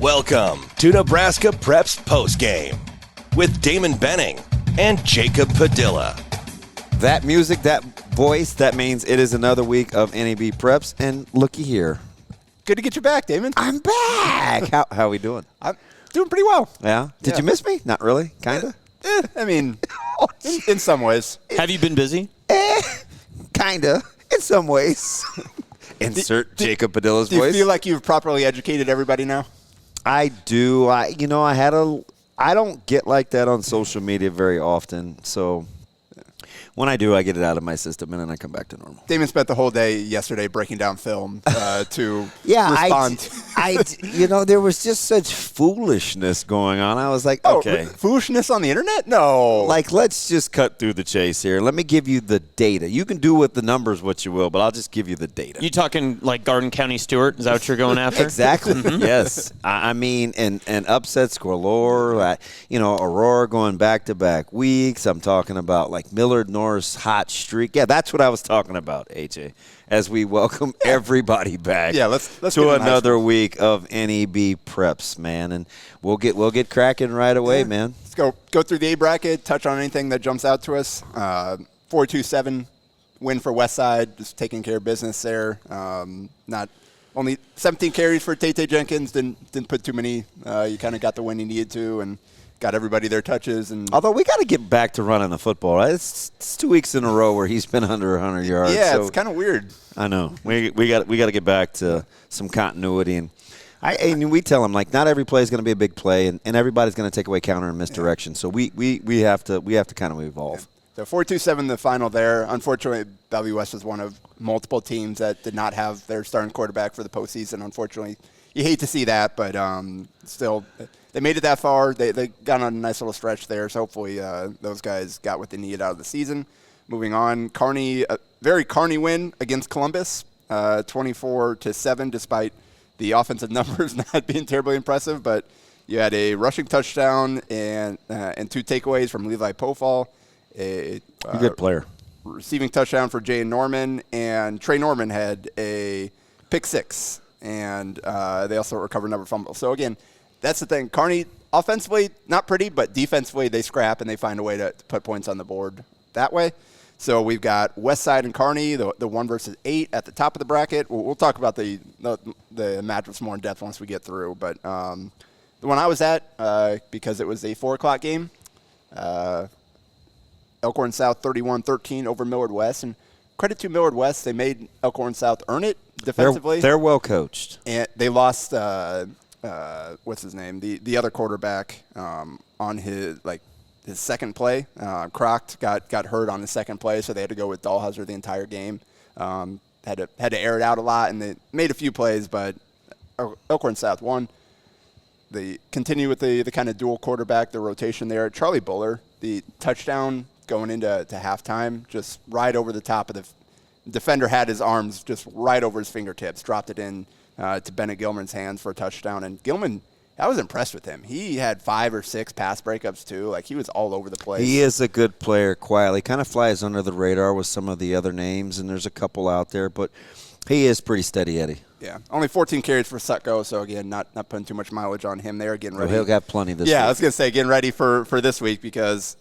Welcome to Nebraska Preps Postgame with Damon Benning and Jacob Padilla. That music, that voice, that means it is another week of NEB Preps. And looky here. Good to get you back, Damon. I'm back. How are we doing? I'm doing pretty well. Yeah? Did you miss me? Not really? Kind of? I mean, in some ways. Have you been busy? Kind of. In some ways. Insert Jacob Padilla's voice. Do you feel like you've properly educated everybody now? I do. I don't get like that on social media very often. So when I do, I get it out of my system and then I come back to normal. Damon spent the whole day yesterday breaking down film to respond. There was just such foolishness going on. I was like, okay. Foolishness on the internet? No. Like, let's just cut through the chase here. Let me give you the data. You can do with the numbers what you will, but I'll just give you the data. You talking like Garden County Stewart? Is that what you're going after? Exactly. Yes. I mean, and upsets galore. Aurora going back-to-back weeks. I'm talking about like Millard North hot streak. Yeah, that's what I was talking about, AJ. As we welcome everybody back. Yeah, let's to another week of NEB Preps, man, and we'll get cracking right away, man. Let's go through the A bracket, touch on anything that jumps out to us. 4-2-7 win for Westside, just taking care of business there. Not only 17 carries for Tate Jenkins, didn't put too many. You kind of got the win you needed to, and got everybody their touches. And although we got to get back to running the football, right? It's 2 weeks in a row where he's been under 100 yards. Yeah, so it's kind of weird. I know. We got to get back to some continuity, and we tell him like not every play is going to be a big play, and everybody's going to take away counter and misdirection. So we have to kind of evolve. So 4-2-7 the final there. Unfortunately, Bellevue West was one of multiple teams that did not have their starting quarterback for the postseason. Unfortunately, you hate to see that, but still. They made it that far. They got on a nice little stretch there, so hopefully those guys got what they needed out of the season. Moving on, Kearney, a very Kearney win against Columbus, 24-7, despite the offensive numbers not being terribly impressive. But you had a rushing touchdown and 2 takeaways from Levi Pofall. A good player. Receiving touchdown for Jay Norman, and Trey Norman had a pick 6, and they also recovered another fumble. So, again, that's the thing. Kearney, offensively, not pretty, but defensively, they scrap and they find a way to put points on the board that way. So we've got Westside and Kearney, the 1 versus 8 at the top of the bracket. We'll talk about the matchups more in depth once we get through. But the one I was at, because it was a 4 o'clock game, Elkhorn South 31-13 over Millard West. And credit to Millard West, they made Elkhorn South earn it defensively. They're well coached. And they lost what's his name? The other quarterback on his second play. Crocked got hurt on the second play, so they had to go with Dahlhauser the entire game. Had to air it out a lot, and they made a few plays, but Elkhorn South won. They continue with the kind of dual quarterback, the rotation there. Charlie Buller, the touchdown going into halftime, just right over the top of the defender, had his arms just right over his fingertips, dropped it in to Bennett Gilman's hands for a touchdown. And Gilman, I was impressed with him. He had 5 or 6 pass breakups, too. Like, he was all over the place. He is a good player quietly. Kind of flies under the radar with some of the other names, and there's a couple out there. But he is pretty steady, Eddie. Yeah. Only 14 carries for Sutko, so, again, not putting too much mileage on him there. Getting ready. He'll have plenty this week. Yeah, I was going to say, getting ready for this week because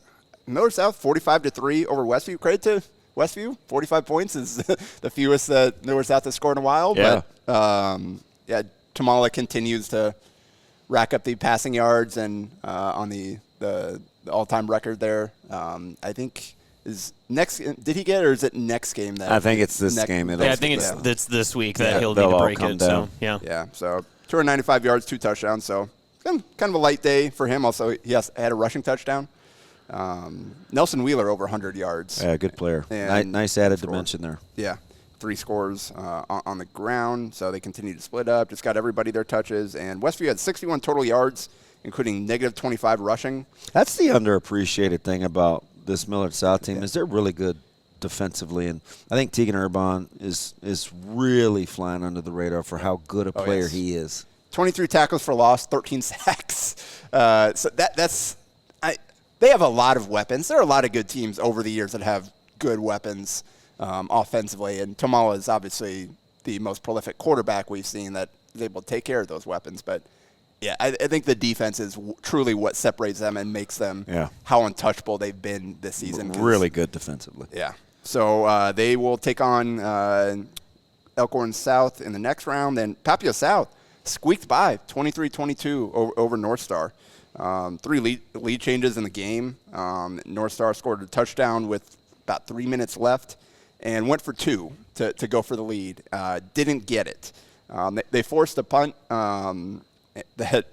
Millard South 45-3 over Westview. Credit to Westview. 45 points is the fewest that Millard South has scored in a while. Yeah. But, Tamala continues to rack up the passing yards and on the all-time record there. I think is next. Did he get, or is it next game? I think it's this game. I think it's this week that he'll need to break it. Down. So yeah. Yeah. So 295 yards, 2 touchdowns. So kind of a light day for him. Also, he had a rushing touchdown. Nelson Wheeler over 100 yards. Yeah, good player. Nice added dimension there. Yeah. 3 scores on the ground, so they continue to split up. Just got everybody their touches. And Westview had 61 total yards, including negative 25 rushing. That's the underappreciated thing about this Millard South team is they're really good defensively. And I think Tegan Urbon is really flying under the radar for how good a player he is. 23 tackles for loss, 13 sacks. So they have a lot of weapons. There are a lot of good teams over the years that have good weapons offensively, and Tamala is obviously the most prolific quarterback we've seen that is able to take care of those weapons. But Yeah, I think the defense is truly what separates them and makes them how untouchable they've been this season. Really good defensively. Yeah. So they will take on Elkhorn South in the next round. Then Papillion South squeaked by 23-22 over North Star. 3 lead changes in the game. North Star scored a touchdown with about 3 minutes left and went for 2 to go for the lead. Didn't get it. They forced a punt that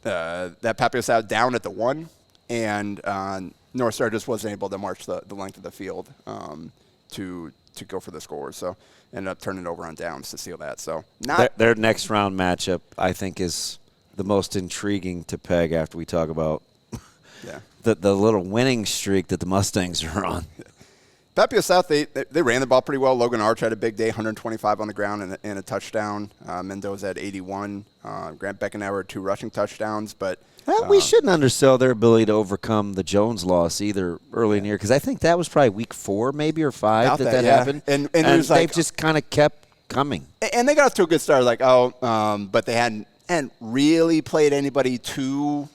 Papillion South down at the 1, and North Star just wasn't able to march the length of the field to go for the score. So ended up turning it over on downs to seal that. So their next round matchup, I think, is the most intriguing to peg after we talk about the little winning streak that the Mustangs are on. Papillion South, they ran the ball pretty well. Logan Arch had a big day, 125 on the ground and a touchdown. Mendoza had 81. Grant Beckenauer had 2 rushing touchdowns. But we shouldn't undersell their ability to overcome the Jones loss either early in the year, because I think that was probably week 4 maybe or 5 that happened. And they've just kind of kept coming. And they got off to a good start, but they hadn't really played anybody too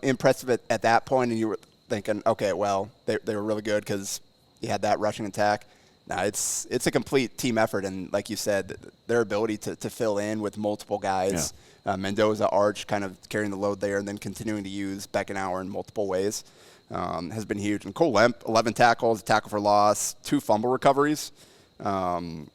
impressive at that point, and you were thinking, okay, well, they were really good because you had that rushing attack. Now it's a complete team effort, and like you said, their ability to fill in with multiple guys, Mendoza, Arch kind of carrying the load there, and then continuing to use Beckenauer in multiple ways has been huge. And Cole Lemp, 11 tackles, a tackle for loss, 2 fumble recoveries, and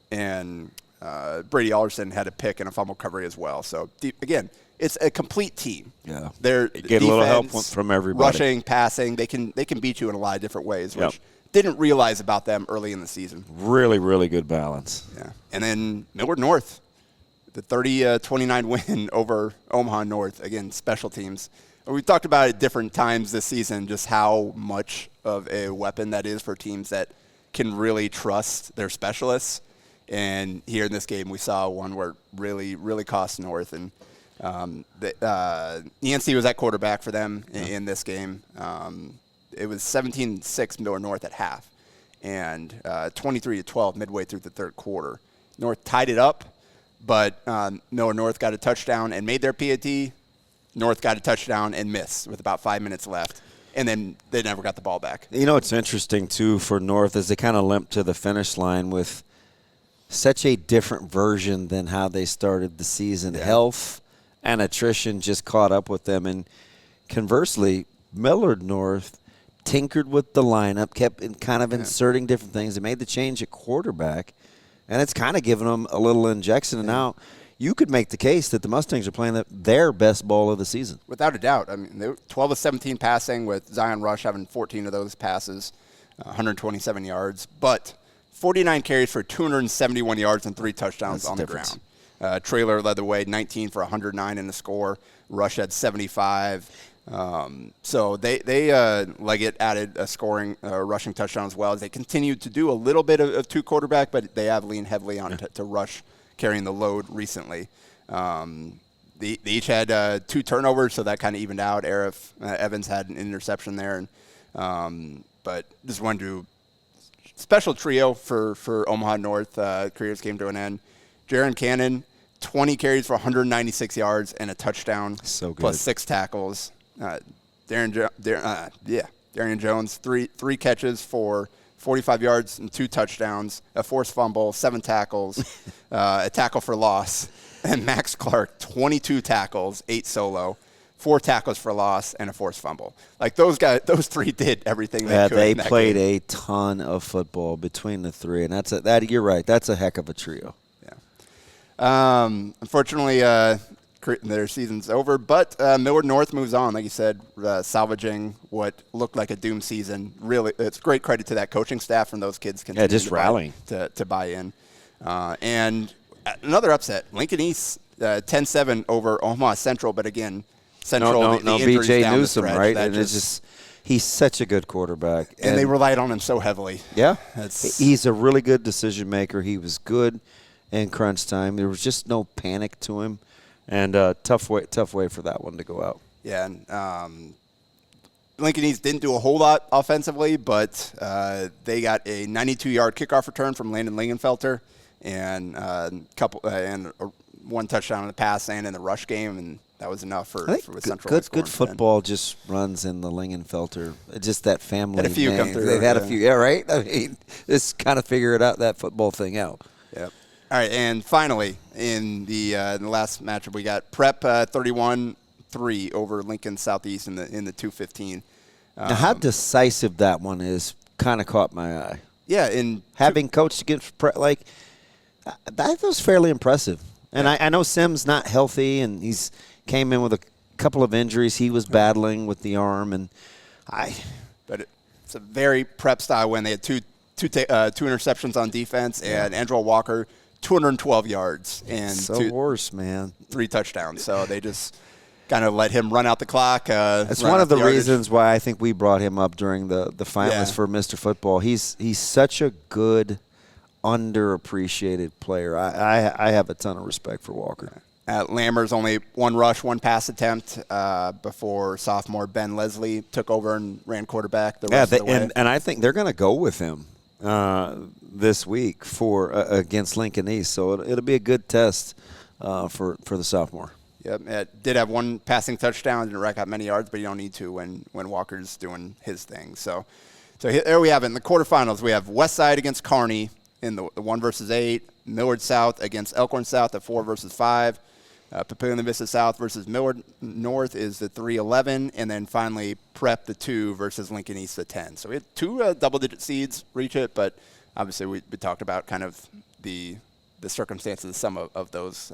Brady Alderson had a pick and a fumble recovery as well. So, again, it's a complete team. Yeah. They're get a little help from everybody. Rushing, passing, they can beat you in a lot of different ways, which didn't realize about them early in the season. Really, really good balance. Yeah. And then Millard North, the 30-29 win over Omaha North. Again, special teams. We've talked about it different times this season, just how much of a weapon that is for teams that can really trust their specialists. And here in this game, we saw one where it really, really cost North. And ENC was at quarterback for them in this game. It was 17-6 Millard North at half, and 23-12 midway through the third quarter. North tied it up, but Millard North got a touchdown and made their PAT. North got a touchdown and missed with about 5 minutes left, and then they never got the ball back. You know what's interesting, too, for North is they kind of limped to the finish line with such a different version than how they started the season. Yeah. Health and attrition just caught up with them, and conversely, Millard North tinkered with the lineup, kept kind of inserting different things. They made the change at quarterback, and it's kind of given them a little injection. And now you could make the case that the Mustangs are playing their best ball of the season. Without a doubt. I mean, they were 12 of 17 passing, with Zion Rush having 14 of those passes, 127 yards, but 49 carries for 271 yards and 3 touchdowns on the ground. Trailer led the way, 19 for 109 in the score. Rush had 75. So they Leggett added a scoring rushing touchdown as well, as they continued to do a little bit of 2 quarterback, but they have leaned heavily on to Rush carrying the load recently. They each had 2 turnovers, so that kind of evened out. Evans had an interception there, and but just wanted to special trio for Omaha North. Careers came to an end. Jaron Cannon, 20 carries for 196 yards and a touchdown, so good, plus 6 tackles. Darian Jones, three catches for 45 yards and 2 touchdowns, a forced fumble, 7 tackles, a tackle for loss. And Max Clark, 22 tackles, 8 solo, 4 tackles for loss, and a forced fumble. Like, those 3 did everything they could. They played a ton of football between the 3, and you're right. That's a heck of a trio. Yeah. Unfortunately, their season's over, but Millard North moves on, like you said, salvaging what looked like a doomed season. Really, it's great credit to that coaching staff and those kids continuing just rallying to buy in. And another upset, Lincoln East, 10-7 over Omaha Central, but again, Central, no B.J. Newsom, right? And it's just he's such a good quarterback. And they relied on him so heavily. Yeah. He's a really good decision maker. He was good in crunch time. There was just no panic to him. And tough way for that one to go out. Yeah, and Lincoln East didn't do a whole lot offensively, but they got a 92-yard kickoff return from Landon Lingenfelter, and 1 touchdown in the pass and in the rush game, and was enough for Central. Good football just runs in the Lingenfelter. Just that family. Had a few come through. They've had a few, yeah, right? I mean, just kind of figure it out, that football thing out. Yep. All right, and finally, in the last matchup, we got Prep 31-3 over Lincoln Southeast in the 215. Now, how decisive that one is kind of caught my eye. Yeah, in having coached against Prep, that was fairly impressive. And I know Sim's not healthy, and he's came in with a couple of injuries he was battling with the arm, but it's a very Prep style win. They had two interceptions on defense, and Andrew Walker 212 yards and worse, man. 3 touchdowns. So they just kind of let him run out the clock. That's one of the reasons why I think we brought him up during the finalists for Mr. Football. He's such a good, underappreciated player. I have a ton of respect for Walker. Lammer's only 1 rush, 1 pass attempt before sophomore Ben Leslie took over and ran quarterback the rest of the way. And I think they're going to go with him this week for against Lincoln East. So it'll be a good test for the sophomore. Yep, it did have 1 passing touchdown, didn't rack up many yards, but you don't need to when Walker's doing his thing. So there we have it. In the quarterfinals, we have Westside against Kearney in the 1 versus 8, Millard South against Elkhorn South at 4 versus 5, Papillion-La Vista South versus Millard North is the 3-11, and then finally Prep the 2 versus Lincoln East the 10. So we had 2 double-digit seeds reach it, but obviously we talked about kind of the circumstances of some of those.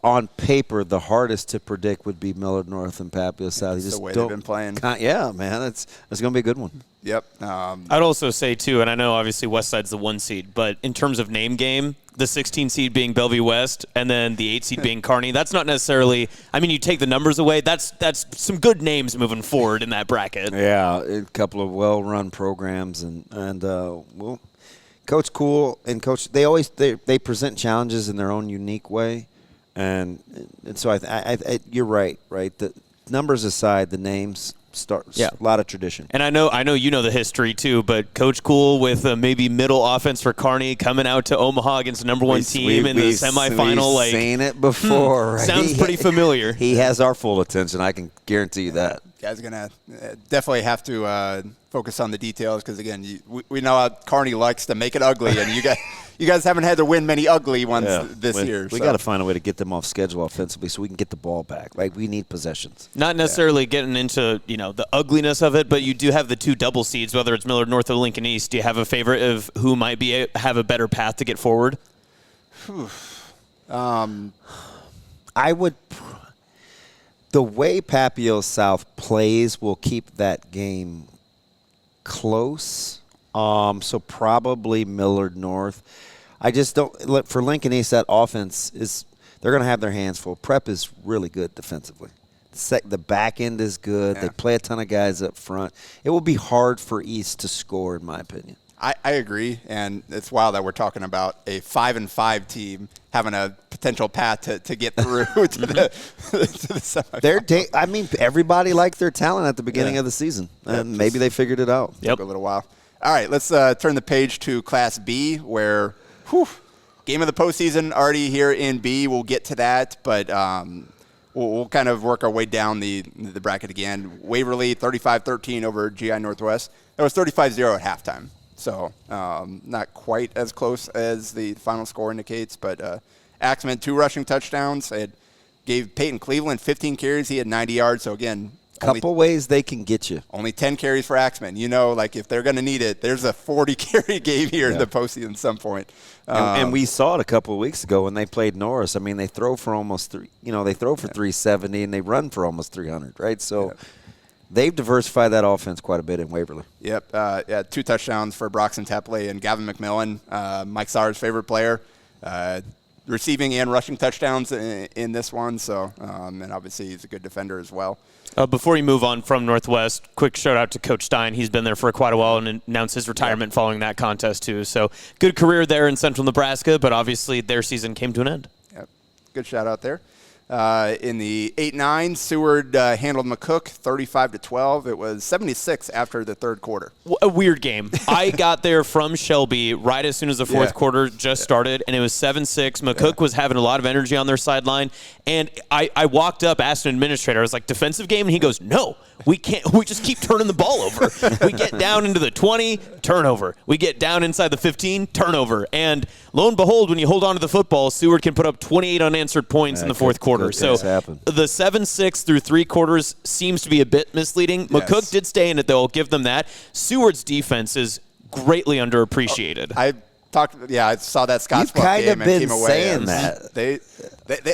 On paper, the hardest to predict would be Millard North and Papillion South. That's the way they've been playing. Yeah, man, it's going to be a good one. Yep. I'd also say, too, and I know obviously Westside's the 1 seed, but in terms of name game, the 16 seed being Bellevue West and then the 8 seed being Kearney, that's not necessarily – I mean, you take the numbers away, that's some good names moving forward in that bracket. Yeah, a couple of well-run programs, and well, Coach Cool and Coach – they present challenges in their own unique way, and so you're right? The numbers aside, the names – a lot of tradition. And I know you know the history too, but Coach Cool with maybe middle offense for Kearney coming out to Omaha against the number 1 team in the semifinal. We've seen it before. Right? Sounds pretty familiar. He has our full attention. I can guarantee you that. Guys are going to definitely have to focus on the details because, again, we know how Kearney likes to make it ugly, and you guys haven't had to win many ugly ones this year. We got to find a way to get them off schedule offensively so we can get the ball back. Like, we need possessions. Not necessarily getting into the ugliness of it, but you do have the 2 double seeds, whether it's Millard North or Lincoln East. Do you have a favorite of who might have a better path to get forward? I would. The way Papillion South plays will keep that game close. So probably Millard North. I just don't – for Lincoln East, that offense is – they're going to have their hands full. Prep is really good defensively. The back end is good. Yeah. They play a ton of guys up front. It will be hard for East to score, in my opinion. I agree, and it's wild that we're talking about a 5-5 team having a potential path to get through to the semifinal. Everybody liked their talent at the beginning of the season, and maybe they figured it out. Took a little while. All right, let's turn the page to Class B, where game of the postseason already here in B. We'll get to that, but we'll kind of work our way down the bracket again. Waverly 35-13 over GI Northwest. That was 35-0 at halftime. So not quite as close as the final score indicates, but Axman 2 rushing touchdowns. It gave Peyton Cleveland 15 carries. He had 90 yards. So, again, couple ways they can get you. Only 10 carries for Axman. If they're going to need it, there's a 40-carry game here in the postseason at some point. And we saw it a couple of weeks ago when they played Norris. I mean, they throw for almost 370 and they run for almost 300, right? So they've diversified that offense quite a bit in Waverly. Yep. 2 touchdowns for Broxton Tapley and Gavin McMillan, Mike Sauer's favorite player. Receiving and rushing touchdowns in this one. So, and obviously he's a good defender as well. Before you move on from Northwest, quick shout out to Coach Stein. He's been there for quite a while and announced his retirement following that contest too. So good career there in Central Nebraska, but obviously their season came to an end. Yep. Good shout out there. In the 8-9, Seward handled McCook 35-12. It was 76 after the third quarter. A weird game. I got there from Shelby right as soon as the fourth quarter just started, and it was 7-6. McCook was having a lot of energy on their sideline, and I walked up, asked an administrator, I was like, defensive game? And he goes, no, we can't. We just keep turning the ball over. We get down into the 20, turnover. We get down inside the 15, turnover. And lo and behold, when you hold on to the football, Seward can put up 28 unanswered points in the fourth quarter. So the 7-6 through 3 quarters seems to be a bit misleading. Yes. McCook did stay in it, though. I'll give them that. Seward's defense is greatly underappreciated. I saw that Scottsbluff game and came away. Saying that. They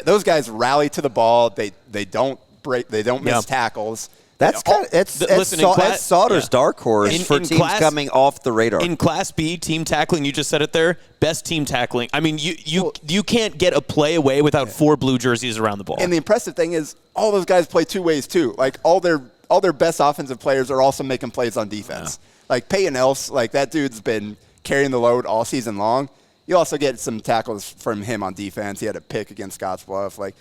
those guys rally to the ball. They don't break. They don't miss tackles. That's kind of it's Sauter's dark horse for teams coming off the radar. In Class B, team tackling, you just said it there, best team tackling. I mean, you can't get a play away without 4 blue jerseys around the ball. And the impressive thing is all those guys play 2 ways too. Like all their best offensive players are also making plays on defense. Yeah. Like Peyton Else, like that dude's been carrying the load all season long. You also get some tackles from him on defense. He had a pick against Scottsbluff. Like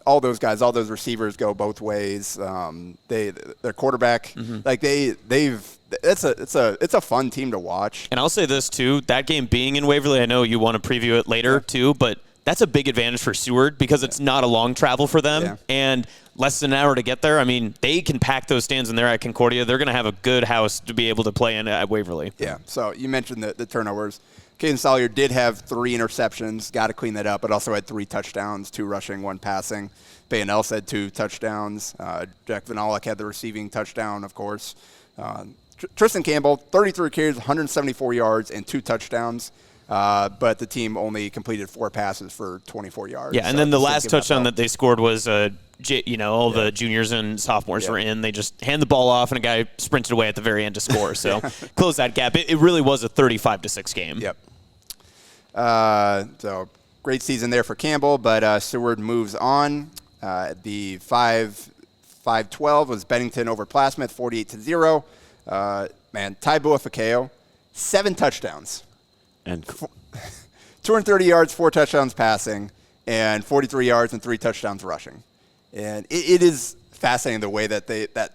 all those guys, all those receivers go both ways. Their quarterback, like it's a fun team to watch. And I'll say this too: that game being in Waverly, I know you want to preview it later too, but that's a big advantage for Seward because it's not a long travel for them and less than an hour to get there. I mean, they can pack those stands in there at Concordia. They're going to have a good house to be able to play in at Waverly. Yeah. So you mentioned the turnovers. Caden Salyer did have 3 interceptions, got to clean that up, but also had 3 touchdowns, 2 rushing, 1 passing. Bayanels had 2 touchdowns. Jack Vanalik had the receiving touchdown, of course. Tristan Campbell, 33 carries, 174 yards, and 2 touchdowns. But the team only completed 4 passes for 24 yards. Yeah, and then the last touchdown that they scored was, all the juniors and sophomores were in. They just hand the ball off, and a guy sprinted away at the very end to score. So close that gap. It really was a 35-6 game. Yep. So great season there for Campbell, but Seward moves on. The 5-12 was Bennington over Plattsmouth, 48-0. Ty Buafakeo, 7 touchdowns. And 230 yards, 4 touchdowns passing, and 43 yards and 3 touchdowns rushing. And it is fascinating the way that that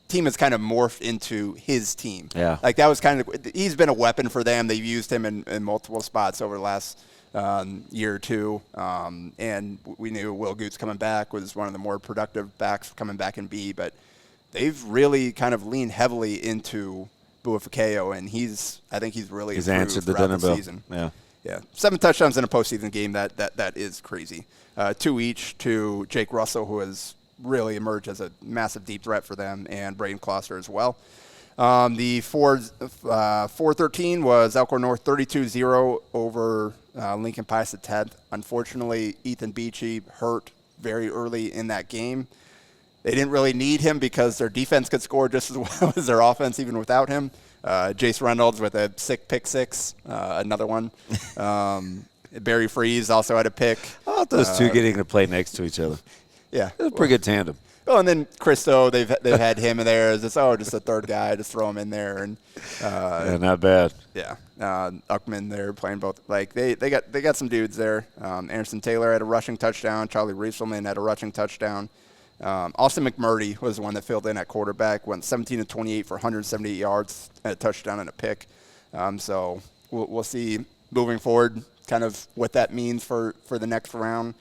team has kind of morphed into his team. Yeah. Like that was he's been a weapon for them. They've used him in multiple spots over the last year or two. And we knew Will Goots coming back was one of the more productive backs coming back in B, but they've really kind of leaned heavily into Buafakeo, and I think he's really answered the dinner bell. Season. Yeah. 7 touchdowns in a postseason game. That is crazy. 2 each to Jake Russell, who has really emerged as a massive deep threat for them, and Braden Kloster as well. The 4-13 was Elkhorn North 32-0 over Lincoln Pius at 10th. Unfortunately, Ethan Beachy hurt very early in that game. They didn't really need him because their defense could score just as well as their offense, even without him. Jace Reynolds with a sick pick 6, another one. Barry Freeze also had a pick. I thought those two getting to play next to each other. Yeah. It was a pretty good tandem. Oh, and then Christo, they've had him in there as just a third guy, just throw him in there, and not bad. Yeah, Uckman there playing both. Like they got some dudes there. Anderson Taylor had a rushing touchdown. Charlie Rieselman had a rushing touchdown. Austin McMurdy was the one that filled in at quarterback. Went 17-28 for 178 yards, and a touchdown and a pick. So we'll see moving forward, kind of what that means for the next round.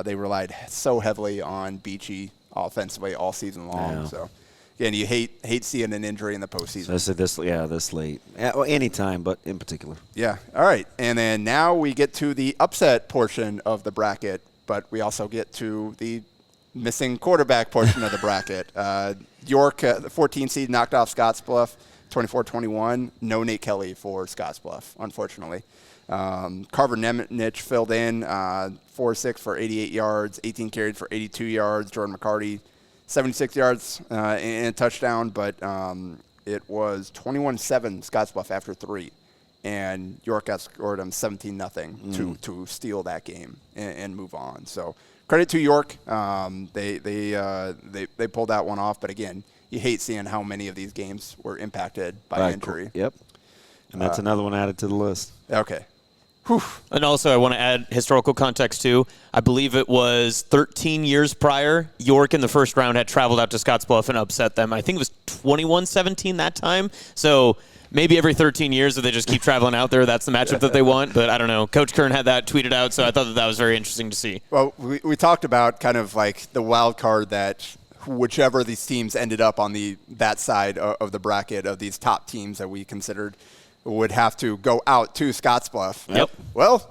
They relied so heavily on Beachy offensively all season long. Yeah. So, again, you hate seeing an injury in the postseason. Especially this late. Well, anytime, but in particular. Yeah. All right. And then now we get to the upset portion of the bracket, but we also get to the missing quarterback portion of the bracket. York, the 14 seed, knocked off Scottsbluff 24-21. No Nate Kelly for Scottsbluff, unfortunately. Carver Nemitch filled in 4-6 for 88 yards, 18 carries for 82 yards. Jordan McCarty, 76 yards and a touchdown, but it was 21-7 Scottsbluff after 3. And York outscored them 17-0 to steal that game and move on. So credit to York. They pulled that one off, but again, you hate seeing how many of these games were impacted by injury. Yep. And that's another one added to the list. Okay. And also, I want to add historical context, too. I believe it was 13 years prior, York in the first round had traveled out to Scottsbluff and upset them. I think it was 21-17 that time. So maybe every 13 years, if they just keep traveling out there, that's the matchup that they want. But I don't know. Coach Kern had that tweeted out, so I thought that was very interesting to see. Well, we talked about kind of like the wild card that whichever of these teams ended up on that side of the bracket of these top teams that we considered would have to go out to Scottsbluff. Yep. Well,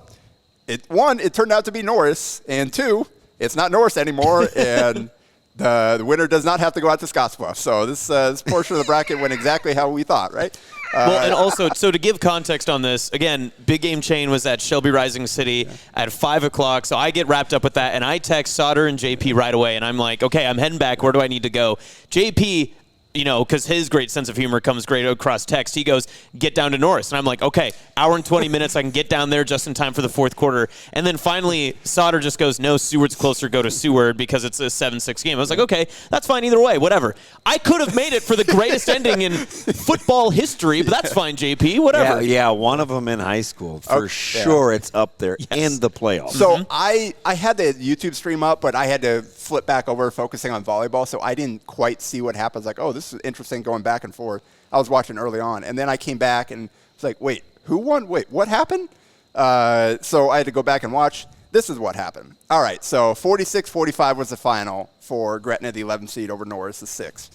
it turned out to be Norris, and 2, it's not Norris anymore, and the winner does not have to go out to Scottsbluff. So this portion of the bracket went exactly how we thought, right? Well, and also, so to give context on this, again, Big Game Chain was at Shelby Rising City at 5 o'clock, so I get wrapped up with that, and I text Sauter and JP right away, and I'm like, okay, I'm heading back. Where do I need to go? JP, because his great sense of humor comes great across text. He goes, get down to Norris. And I'm like, okay, hour and 20 minutes. I can get down there just in time for the fourth quarter. And then finally, Sauter just goes, no, Seward's closer, go to Seward because it's a 7-6 game. I was like, okay, that's fine either way, whatever. I could have made it for the greatest ending in football history, but that's fine, JP, whatever. Yeah, one of them in high school. For sure it's up there in the playoffs. So I had the YouTube stream up, but I had to flip back over focusing on volleyball, so I didn't quite see what happens. Like, oh, this is interesting going back and forth. I was watching early on, and then I came back and was like, wait, who won? Wait, what happened? So I had to go back and watch. This is what happened. All right, so 46-45 was the final for Gretna, the 11th seed, over Norris, the 6th.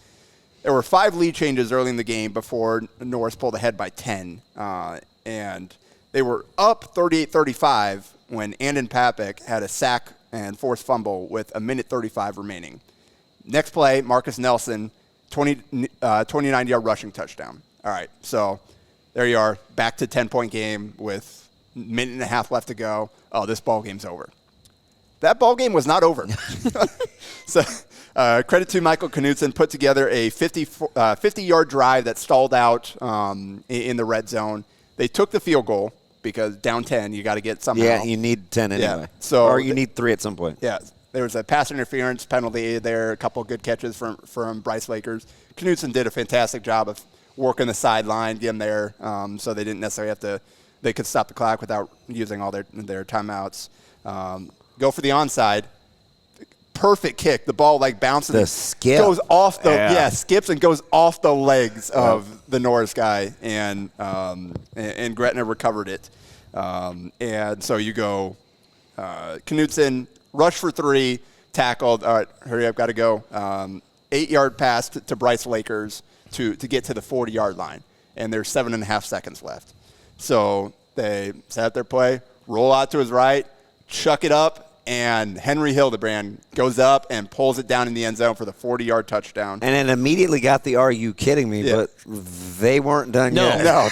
There were 5 lead changes early in the game before Norris pulled ahead by 10, and they were up 38-35 when Andon Papik had a sack and forced fumble with a minute 35 remaining. Next play, Marcus Nelson, 29-yard rushing touchdown. All right, so there you are, back to 10-point game with a minute and a half left to go. Oh, this ball game's over. That ball game was not over. So credit to Michael Knutson, put together a 50-yard drive that stalled out in the red zone. They took the field goal because down 10, you got to get somehow. Yeah, you need 10 anyway. Yeah. Or you need 3 at some point. Yeah. There was a pass interference penalty there, a couple of good catches from Bryce Lakers. Knutson did a fantastic job of working the sideline, getting there, so they didn't necessarily have to – they could stop the clock without using all their timeouts. Go for the onside. Perfect kick. The ball, bounces. The skip. Goes off the – skips and goes off the legs of the Norris guy, and Gretna recovered it. And so you go Knutson – rush for 3, tackled. All right, hurry up, got to go. 8-yard pass to Bryce Lakers to get to the 40-yard line, and there's 7.5 seconds left. So they set up their play, roll out to his right, chuck it up, and Henry Hildebrand goes up and pulls it down in the end zone for the 40-yard touchdown. And then immediately got the "Are you kidding me?" But they weren't done yet. No.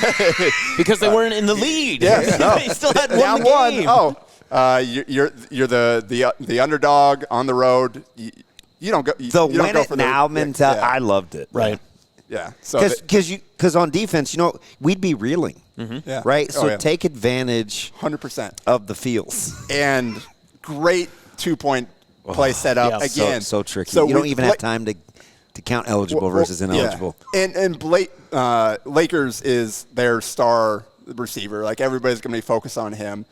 Because they weren't in the lead. Yeah, no. They still had down one game. You're the underdog on the road. You don't go. You The don't win go it for now the, mentality. Yeah. I loved it. Right. Yeah. So because on defense, we'd be reeling. Mm-hmm. Yeah. Right. So yeah. take advantage 100% of the feels. And great 2-point play set up again. So tricky. So you don't even have time to count eligible versus ineligible. Yeah. And Lakers is their star receiver. Like, everybody's going to be focused on him.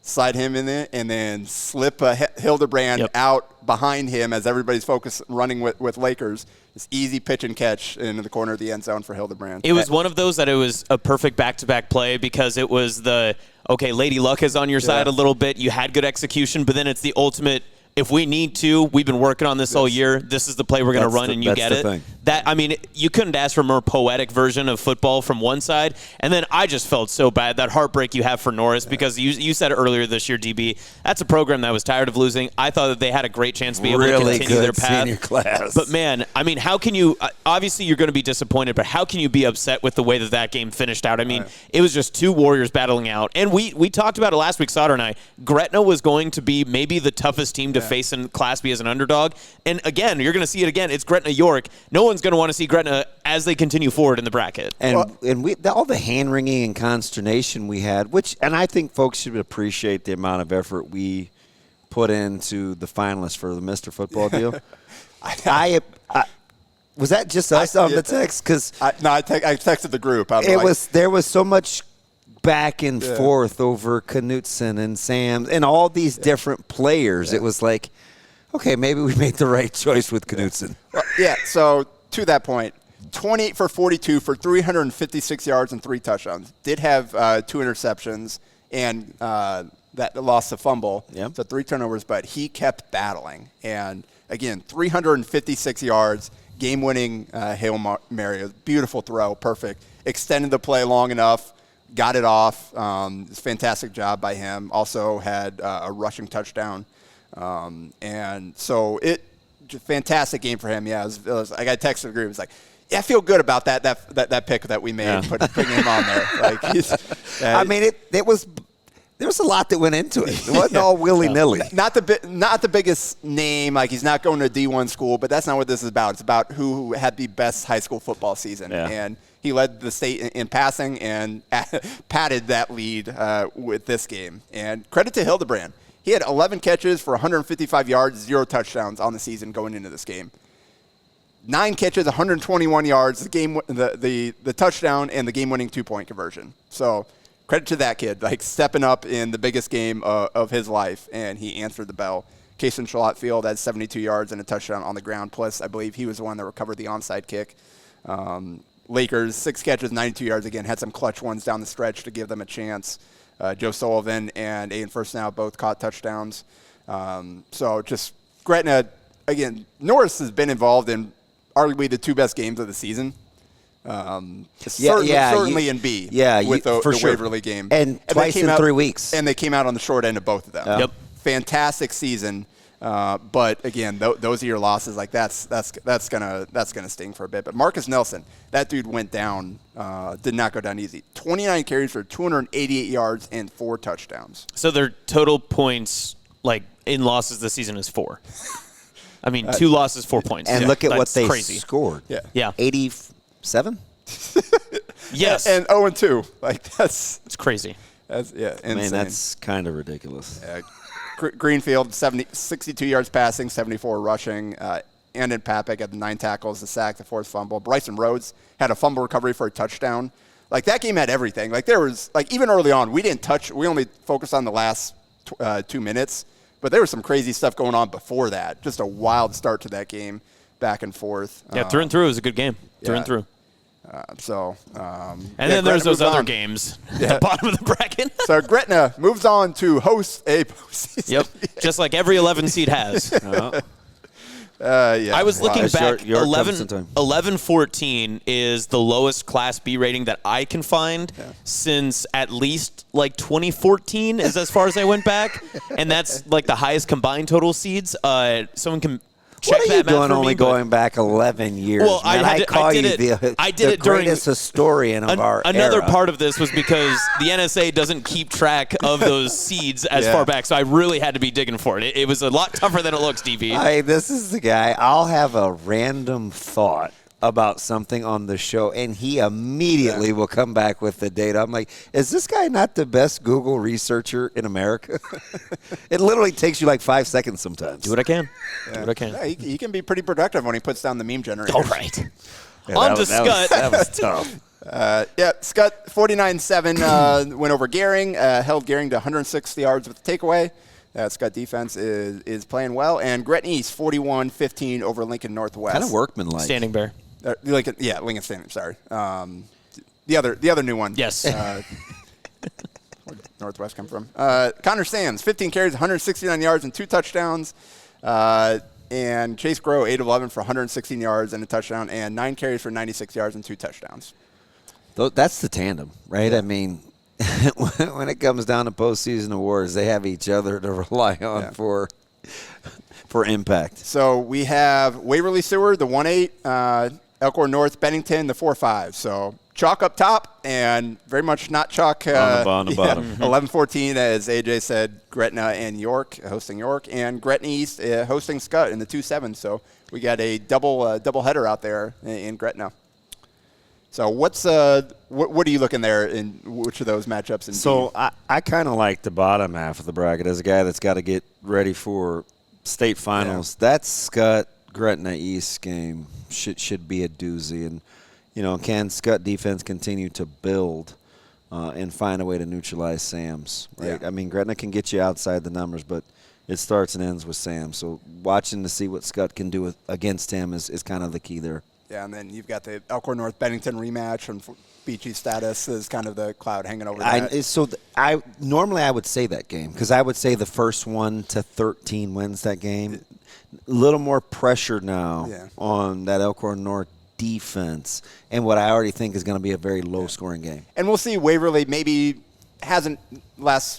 Slide him in there and then slip Hildebrand out behind him as everybody's focused running with Lakers. This easy pitch and catch into the corner of the end zone for Hildebrand. It was one of those that it was a perfect back-to-back play because it was Lady Luck is on your side a little bit. You had good execution, but then it's the ultimate. If we need to, we've been working on this all year. This is the play we're going to run, and you get it. Thing. You couldn't ask for a more poetic version of football from one side. And then I just felt so bad, that heartbreak you have for Norris, because you said earlier this year, DB, that's a program that was tired of losing. I thought that they had a great chance to be able to continue their path. Senior class. But, man, how can you obviously you're going to be disappointed, but how can you be upset with the way that game finished out? It was just 2 Warriors battling out. And we talked about it last week, Sauter and I. Gretna was going to be maybe the toughest team to face in Class B as an underdog. And, again, you're going to see it again. It's Gretna-York. No one's going to want to see Gretna as they continue forward in the bracket. And all the hand-wringing and consternation we had, and I think folks should appreciate the amount of effort we put into the finalists for the Mr. Football deal. Was that just us on the text? Because I texted the group. there was so much back and forth over Knutson and Sam and all these different players. It was like, okay, maybe we made the right choice with Knutson. Well, so to that point, 28 for 42 for 356 yards and 3 touchdowns. Did have 2 interceptions and that lost a fumble. Yep. So 3 turnovers, but he kept battling. And again, 356 yards, game-winning Hail Mary. Beautiful throw, perfect. Extended the play long enough, got it off. Fantastic job by him. Also had a rushing touchdown. And so fantastic game for him. Yeah, it was, I got a text to the group. It was like, I feel good about that pick that we made, putting him on there. Like I mean, there was a lot that went into it. It wasn't all willy-nilly. Not the biggest name. Like, he's not going to a D1 school, but that's not what this is about. It's about who had the best high school football season. Yeah. And he led the state in passing and padded that lead with this game. And credit to Hildebrand. He had 11 catches for 155 yards, 0 touchdowns on the season going into this game. 9 catches, 121 yards, the touchdown, and the game-winning 2-point conversion. So credit to that kid, like stepping up in the biggest game of his life, and he answered the bell. Kason Schalott-Field had 72 yards and a touchdown on the ground. Plus, I believe he was the one that recovered the onside kick. Lakers, 6 catches, 92 yards again, had some clutch ones down the stretch to give them a chance. Joe Sullivan and Aiden Firstnow both caught touchdowns. So just Gretna, again, Norris has been involved in arguably the 2 best games of the season. Certainly in B. With the sure. Waverly game. And twice in 3 weeks. And they came out on the short end of both of them. Yep. Fantastic season. But again, those are your losses. Like that's gonna sting for a bit. But Marcus Nelson, that dude went down, did not go down easy. 29 carries for 288 yards and 4 touchdowns. So their total points, like in losses this season, is 4. I mean, 2 losses, 4 points. And look at what they crazy. scored. Yeah. 87? Yes. And 0-2. Like it's crazy. Insane. I mean, that's kind of ridiculous. Greenfield, 62 yards passing, 74 rushing. Andon Papik had the 9 tackles, the sack, the 4th fumble. Bryson Rhodes had a fumble recovery for a touchdown. Like, that game had everything. Like, there was, like, even early on, we only focused on the last 2 minutes. But there was some crazy stuff going on before that. Just a wild start to that game, back and forth. Yeah, through and through, it was a good game. Through and through. And then there's those other games at the bottom of the bracket. So Gretna moves on to host a postseason. Yep, just like every 11 seed has. I was looking back. 11-14 is the lowest Class B rating that I can find since at least like 2014 is as far as I went back, and that's like the highest combined total seeds. Someone can check what are that you math doing for only me, going back 11 years? Well, man. I did it during greatest historian of our another era. part of this was because the NSA doesn't keep track of those seeds as far back, so I really had to be digging for it. It was a lot tougher than it looks, DB. This is the guy. I'll have a random thought about something on the show, and he immediately will come back with the data. I'm like, is this guy not the best Google researcher in America? It literally takes you like 5 seconds sometimes. Do what I can. Do what I can. Yeah, he can be pretty productive when he puts down the meme generator. All right. On to Skutt. That was tough. Skutt, 49-7, went over Gering, held Gering to 160 yards with the takeaway. Skutt defense is playing well. And Gretna East, 41-15 over Lincoln Northwest. Kind of workmanlike. Standing Bear. Lincoln Standing, sorry. The other new one. Yes. Where did Northwest come from? Connor Sands, 15 carries, 169 yards, and 2 touchdowns. And Chase Grow, 8 of 11 for 116 yards and a touchdown, and 9 carries for 96 yards and 2 touchdowns. That's the tandem, right? I mean, when it comes down to postseason awards, they have each other to rely on for impact. So we have Waverly Seward, the 1-8, Elkhorn North, Bennington, the 4-5. So chalk up top and very much not chalk on the bottom. 11-14, as AJ said, Gretna and York hosting York, and Gretna East hosting Skutt in the 2-7. So we got a double header out there in Gretna. So what are you looking there in which of those matchups? So I kind of like the bottom half of the bracket as a guy that's got to get ready for state finals. That Skutt Gretna East game should be a doozy, and can Skutt defense continue to build and find a way to neutralize Sam's. Right? Yeah. I mean, Gretna can get you outside the numbers, but it starts and ends with Sam. So watching to see what Skutt can do against him is kind of the key there. Yeah, and then you've got the Elkhorn North Bennington rematch, and Beachy status is kind of the cloud hanging over that. Normally I would say that game because I would say the first 1 to 13 wins that game. A little more pressure now on that Elkhorn North defense, and what I already think is going to be a very low-scoring game. And we'll see. Waverly maybe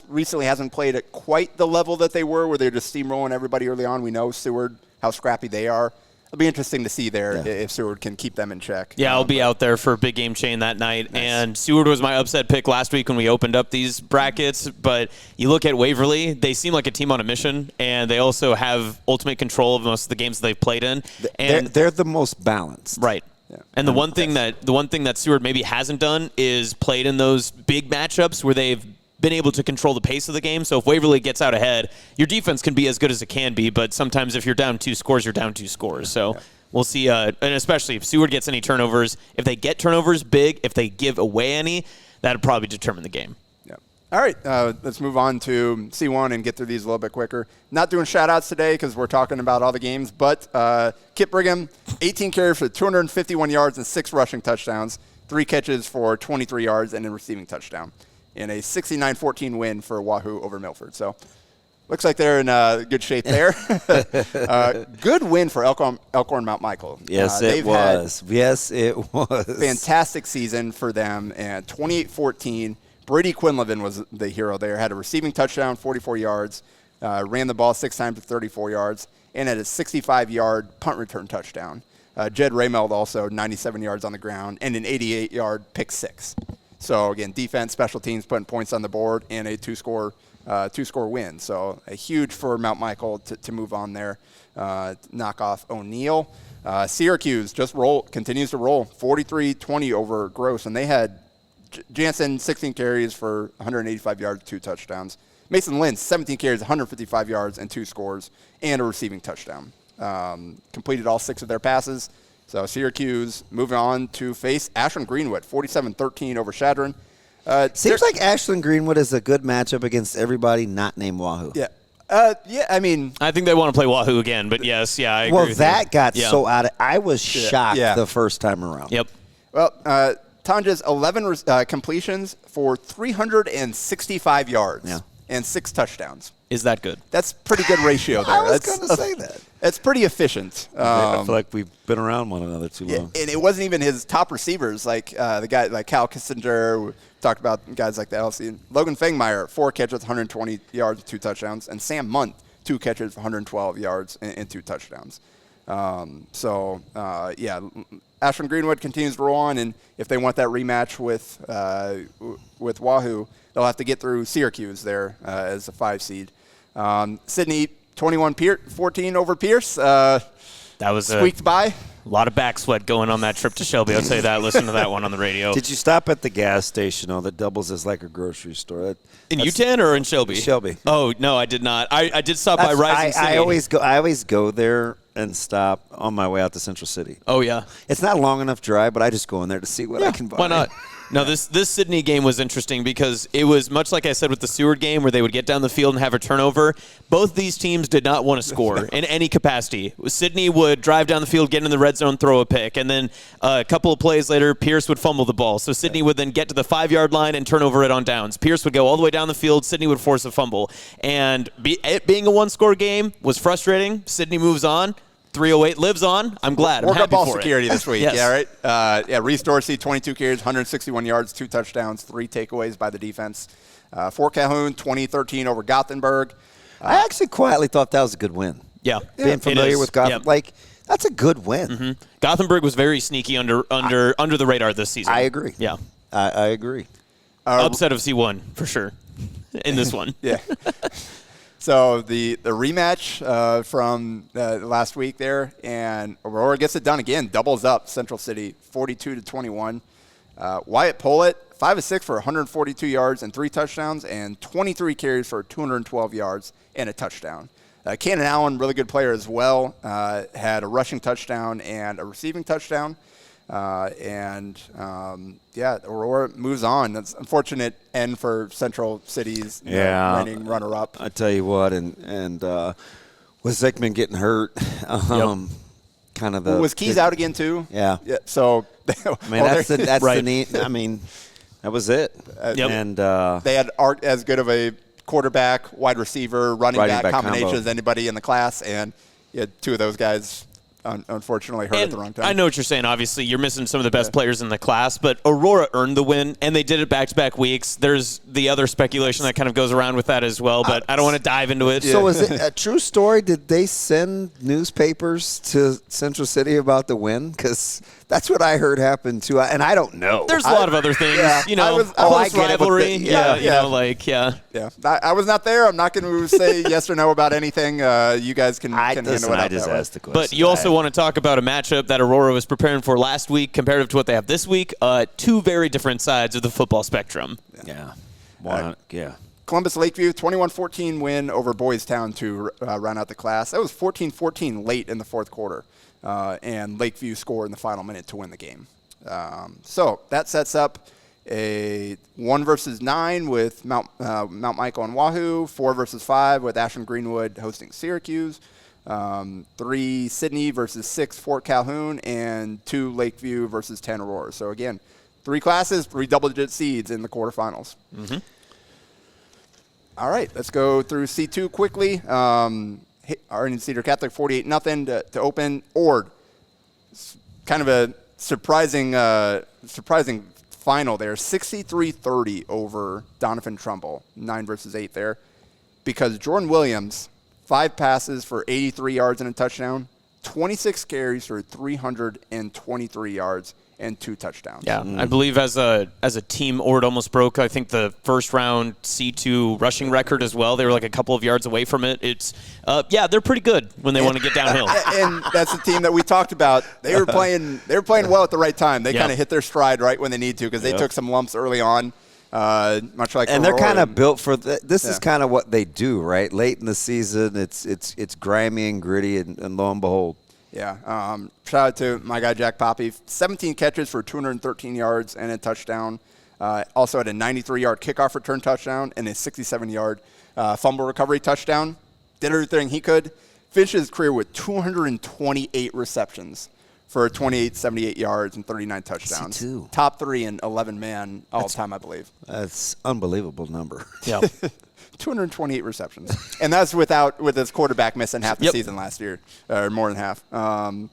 recently hasn't played at quite the level that they were, where they're just steamrolling everybody early on. We know Seward, how scrappy they are. It'll be interesting to see there if Seward can keep them in check. Yeah, I'll be out there for a big game chain that night. Nice. And Seward was my upset pick last week when we opened up these brackets. But you look at Waverly, they seem like a team on a mission, and they also have ultimate control of most of the games they've played in. And they're the most balanced. Right. Yeah. And the one thing that Seward maybe hasn't done is played in those big matchups where they've been able to control the pace of the game. So if Waverly gets out ahead, your defense can be as good as it can be, but sometimes if you're down 2 scores, you're down 2 scores. So we'll see, and especially if Seward gets any turnovers. If they get turnovers big, if they give away any, that'll probably determine the game. Yeah. All right, let's move on to C1 and get through these a little bit quicker. Not doing shout-outs today because we're talking about all the games, but Kip Brigham, 18 carries for 251 yards and 6 rushing touchdowns, 3 catches for 23 yards and a receiving touchdown, in a 69-14 win for Wahoo over Milford. So looks like they're in good shape there. Good win for Elkhorn Mount Michael. Yes, it was. Yes, it was. Fantastic season for them. And 28-14, Brady Quinlivan was the hero there. Had a receiving touchdown, 44 yards, ran the ball 6 times for 34 yards, and had a 65-yard punt return touchdown. Jed Raymeld also 97 yards on the ground and an 88-yard pick 6. So, again, defense, special teams putting points on the board, and a two-score win. So, a huge for Mount Michael to move on there, knock off O'Neill. Syracuse continues to roll, 43-20 over Gross, and they had Jansen 16 carries for 185 yards, 2 touchdowns. Mason Lynn 17 carries, 155 yards, and 2 scores, and a receiving touchdown. Completed all 6 of their passes. So Syracuse moving on to face Ashland Greenwood, 47-13 over Shadron. Seems like Ashland Greenwood is a good matchup against everybody not named Wahoo. Yeah. I mean, I think they want to play Wahoo again, but yes, I agree. Well, with that you. got so out of – I was shocked the first time around. Yep. Well, Tanja's 11 completions for 365 yards and 6 touchdowns. Is that good? That's pretty good ratio there. I was going to say that. It's pretty efficient. I feel like we've been around one another too long. And it wasn't even his top receivers, like the guy like Cal Kissinger. We talked about guys like that. Logan Fangmeyer, 4 catches, 120 yards, 2 touchdowns, and Sam Munt, 2 catches for 112 yards and 2 touchdowns. Ashland Greenwood continues to roll on, and if they want that rematch with Wahoo, they'll have to get through Syracuse there as a 5 seed. Sydney 21-14 over Pierce. That was squeaked by. A lot of back sweat going on that trip to Shelby. I'll tell you that. Listen to that one on the radio. Did you stop at the gas station? Oh, that doubles as like a grocery store. In Utan or in Shelby? Shelby. Oh no, I did not. I did stop by Rising City. I always go there and stop on my way out to Central City. Oh yeah. It's not a long enough drive, but I just go in there to see what I can buy. Why not? No, this Sydney game was interesting because it was much like I said with the Seward game where they would get down the field and have a turnover. Both these teams did not want to score in any capacity. Sydney would drive down the field, get in the red zone, throw a pick, and then a couple of plays later, Pierce would fumble the ball. So Sydney would then get to the 5-yard line and turn over it on downs. Pierce would go all the way down the field. Sydney would force a fumble. And it being a one-score game was frustrating. Sydney moves on. 308 lives on. I'm glad. I'm happy ball for security it. this week. Yes. Yeah, right. Reese Dorsey, 22 carries, 161 yards, 2 touchdowns, 3 takeaways by the defense. Fort Calhoun, 20-13 over Gothenburg. I actually quietly thought that was a good win. Yeah. Being familiar with Gothenburg, that's a good win. Mm-hmm. Gothenburg was very sneaky under the radar this season. I agree. Yeah. I agree. Upset of C1 for sure in this one. Yeah. So the rematch from last week there, and Aurora gets it done again, doubles up Central City, 42-21. Wyatt Pollitt, 5 of 6 for 142 yards and 3 touchdowns, and 23 carries for 212 yards and a touchdown. Cannon Allen, really good player as well, had a rushing touchdown and a receiving touchdown. Aurora moves on. That's an unfortunate end for Central City's reigning runner-up. I tell you what, and with Zickman getting hurt, kind of the was Keys out again too? Yeah. So I mean, that's right. the neat. I mean, that was it. And they had as good of a quarterback, wide receiver, running back combination combo as anybody in the class, and you had two of those guys unfortunately hurt at the wrong time. I know what you're saying. Obviously, you're missing some of the best players in the class, but Aurora earned the win, and they did it back-to-back weeks. There's the other speculation that kind of goes around with that as well, but I don't want to dive into it. So is it a true story? Did they send newspapers to Central City about the win? Because that's what I heard happen, too, and I don't know. There's a lot of other things, I get it, rivalry. I was not there. I'm not going to say yes or no about anything. You guys can handle it. I just asked the question. But you also want to talk about a matchup that Aurora was preparing for last week comparative to what they have this week. Two very different sides of the football spectrum. Yeah. Columbus Lakeview, 21-14 win over Boys Town to round out the class. That was 14-14 late in the fourth quarter, and Lakeview scored in the final minute to win the game. So that sets up a 1 versus 9 with Mount Michael and Wahoo, 4 versus 5 with Ashland Greenwood hosting Syracuse, 3 Sydney versus 6 Fort Calhoun, and 2 Lakeview versus 10 Aurora. So again, 3 classes, 3 double-digit seeds in the quarterfinals. Mm-hmm. All right, let's go through C2 quickly. Arlington Cedar Catholic 48-0 to open. Ord, kind of a surprising final there, 63-30 over Donovan Trumbull, 9 versus 8 there, because Jordan Williams, 5 passes for 83 yards and a touchdown, 26 carries for 323 yards and 2 touchdowns. Yeah, I believe as a team, Ord almost broke, I think, the first round C2 rushing record as well. They were like a couple of yards away from it. It's they're pretty good when they want to get downhill. And that's the team that we talked about. They were playing well at the right time. They kind of hit their stride right when they need to because they took some lumps early on. Much like and Aurora. they're kind of built for this is kind of what they do, right? Late in the season, it's grimy and gritty, and lo and behold. Yeah. Shout out to my guy, Jack Poppy. 17 catches for 213 yards and a touchdown. Also had a 93-yard kickoff return touchdown and a 67-yard fumble recovery touchdown. Did everything he could. Finished his career with 228 receptions for 78 yards and 39 touchdowns. C2. Top 3 in 11-man all-time, I believe. That's unbelievable number. Yeah. 228 receptions. And that's with his quarterback missing half the season last year, or more than half. Ord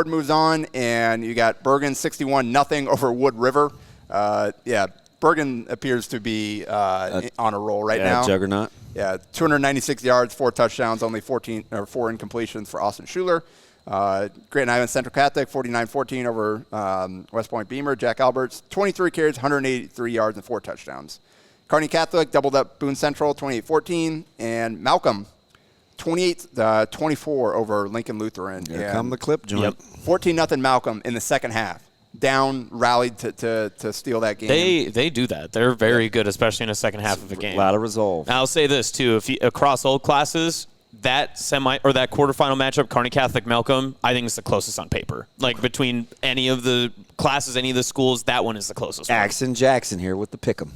moves on, and you got Bergen 61-0 over Wood River. Bergen appears to be on a roll right now. Juggernaut. Yeah, 296 yards, 4 touchdowns, only 4 incompletions for Austin Schuler. Great Island Central Catholic, 49-14 over West Point Beamer. Jack Alberts, 23 carries, 183 yards, and 4 touchdowns. Kearney Catholic doubled up Boone Central, 28-14. And Malcolm, 28-24 over Lincoln Lutheran. Here come the clip joint. 14-0 Malcolm in the second half. Down, rallied to steal that game. They do that. They're very good, especially in the second half of a game. A lot of resolve. I'll say this, too. Across all classes, that quarterfinal matchup, Kearney Catholic Malcolm, I think is the closest on paper. Like between any of the classes, any of the schools, that one is the closest. Axon Jackson here with the pick'em.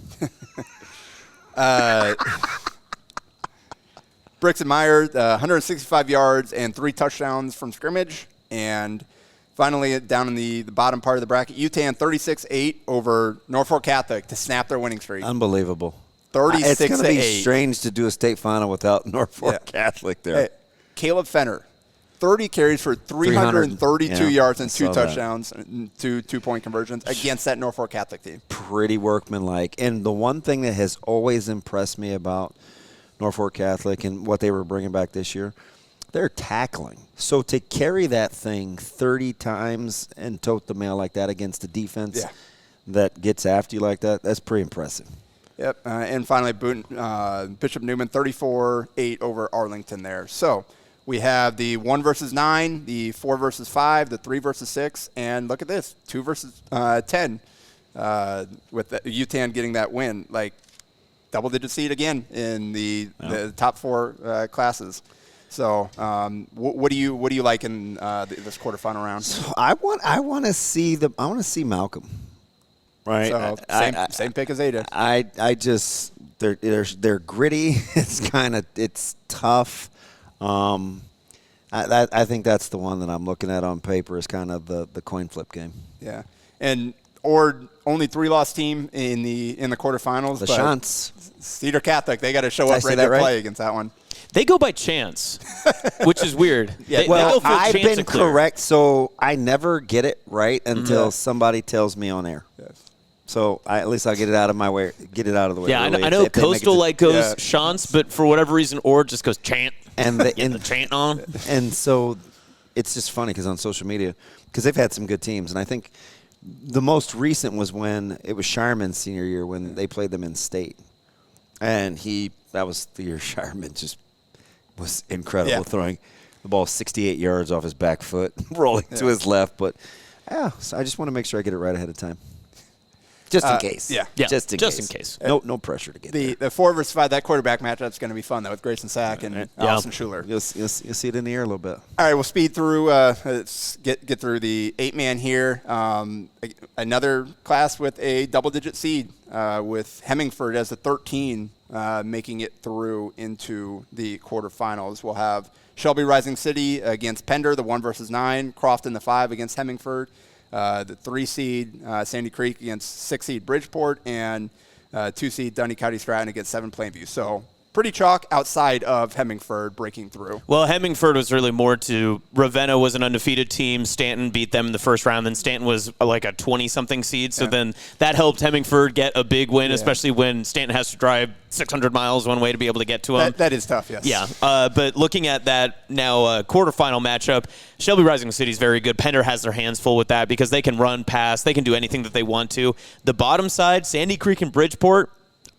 Bricks and Meyer, 165 yards and 3 touchdowns from scrimmage. And finally, down in the bottom part of the bracket, UTAN 36-8 over Norfolk Catholic to snap their winning streak. Unbelievable. 36-8. It's going to be strange to do a state final without Norfolk Catholic there. Hey, Caleb Fenner, 30 carries for 332 yards and 2 touchdowns, and 2 2-point conversions against that Norfolk Catholic team. Pretty workmanlike. And the one thing that has always impressed me about Norfolk Catholic and what they were bringing back this year, they're tackling. So to carry that thing 30 times and tote the mail like that against a defense that gets after you like that, that's pretty impressive. Yep. And finally, Bishop Newman, 34-8 over Arlington there. So we have the 1 versus 9, the 4 versus 5, the 3 versus 6, and look at this, 2 versus 10 with the UTAN getting that win. Like, double-digit seed again in the top 4 classes. So, what do you like in this quarterfinal round? So I want to see Malcolm. Right. So same pick as Ada. I just they're gritty. It's tough. I think that's the one that I'm looking at on paper is kind of the coin flip game. Yeah, or only 3-loss team in the quarterfinals. The Shants. Cedar Catholic, they got to show up ready to play against that one. They go by chance, which is weird. Yeah, I've been correct, so I never get it right until somebody tells me on air. Yes. So at least I'll get it out of the way. Yeah, I know Coastal goes Shants, but for whatever reason, or just goes chant. And the chant on them. And so it's just funny because on social media, because they've had some good teams, and I think the most recent was when it was Shireman's senior year when they played them in state. And that was the year Shireman just was incredible, throwing the ball 68 yards off his back foot, rolling to his left. But, so I just want to make sure I get it right ahead of time. Just in case. Yeah. Just in case. No pressure to get there. The 4 versus 5, that quarterback matchup is going to be fun, though, with Grayson Sack and Austin Schuler. You'll see it in the air a little bit. All right, we'll speed through. Let's get through the 8-man here. Another class with a double-digit seed with Hemingford as the 13 making it through into the quarterfinals. We'll have Shelby Rising City against Pender, the 1 versus 9. Crofton, the 5 against Hemingford. The 3 seed Sandy Creek against 6 seed Bridgeport, and 2 seed Dunny County Stratton against 7 Plainview. So pretty chalk outside of Hemingford breaking through. Well, Hemingford was really more to Ravenna was an undefeated team. Stanton beat them in the first round. Then Stanton was like a 20-something seed. So then that helped Hemingford get a big win, especially when Stanton has to drive 600 miles one way to be able to get to him. That is tough, yes. Yeah, but looking at that now quarterfinal matchup, Shelby Rising City is very good. Pender has their hands full with that because they can run, pass, they can do anything that they want to. The bottom side, Sandy Creek and Bridgeport,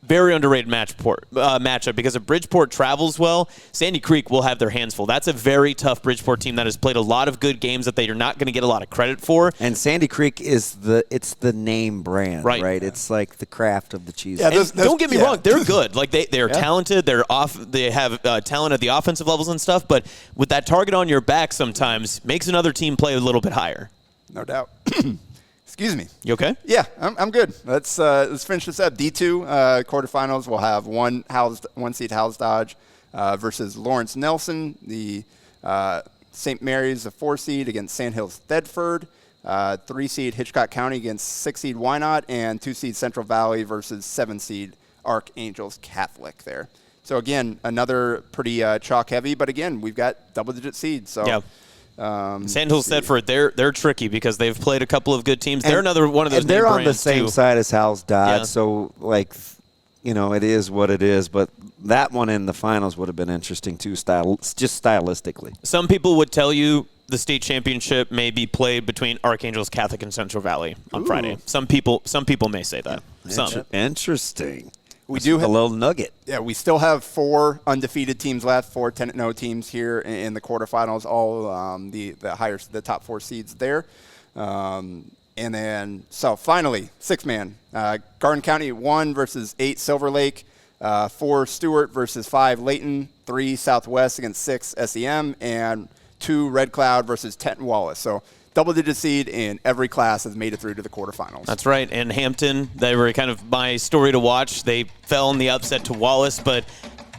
very underrated matchup because if Bridgeport travels well, Sandy Creek will have their hands full. That's a very tough Bridgeport team that has played a lot of good games that they are not going to get a lot of credit for. And Sandy Creek is the name brand, right? Yeah. It's like the craft of the cheese. Yeah, don't get me wrong, they're good. Like they're talented. They have talent at the offensive levels and stuff. But with that target on your back, sometimes makes another team play a little bit higher. No doubt. Excuse me. You okay? Yeah, I'm good. Let's finish this up. D2 quarterfinals. We'll have 1 seed Howes Dodge versus Lawrence Nelson. The St. Mary's, a 4 seed against Sandhills Thedford. 3 seed Hitchcock County against 6 seed Wynot, and 2 seed Central Valley versus 7 seed Archangels Catholic there. So again, another pretty chalk heavy, but again, we've got double-digit seeds. So. Yeah. Sandhills Thedford, they're tricky because they've played a couple of good teams. They're another one of those. And they're on the same too. side as Howes Dodge, so it is what it is. But that one in the finals would have been interesting too, just stylistically. Some people would tell you the state championship may be played between Archangels Catholic and Central Valley on Friday. Some people may say that. Interesting. We do have a little nugget. Yeah, we still have 4 undefeated teams left, 4 10-0 teams here in the quarterfinals. All the top 4 seeds there, and then so finally 6-man Garden County 1 versus 8 Silver Lake, 4 Stewart versus 5 Layton, 3 Southwest against 6 SEM, and 2 Red Cloud versus 10 Wallace. So. Double-digit seed in every class has made it through to the quarterfinals. That's right. And Hampton, they were kind of my story to watch. They fell in the upset to Wallace, but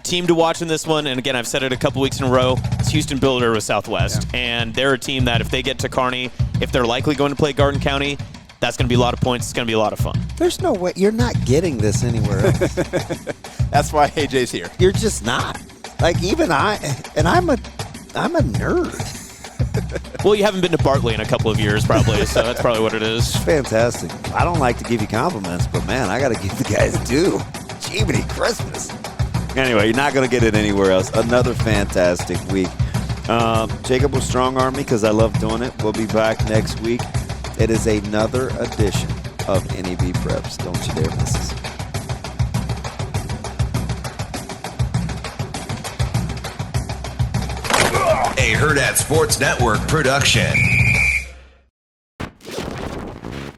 team to watch in this one, and again, I've said it a couple weeks in a row, it's Houston Builder with Southwest. Yeah. And they're a team that if they get to Kearney, if they're likely going to play Garden County, that's going to be a lot of points. It's going to be a lot of fun. There's no way. You're not getting this anywhere else. That's why AJ's here. You're just not. Like, even I'm a nerd. Well, you haven't been to Bartley in a couple of years, probably, so that's probably what it is. Fantastic. I don't like to give you compliments, but, man, I got to give the guys due. Jiminy Christmas. Anyway, you're not going to get it anywhere else. Another fantastic week. Jacob will strong-arm me because I love doing it. We'll be back next week. It is another edition of NEB Preps. Don't you dare miss us. A Hurrdat Sports Network production.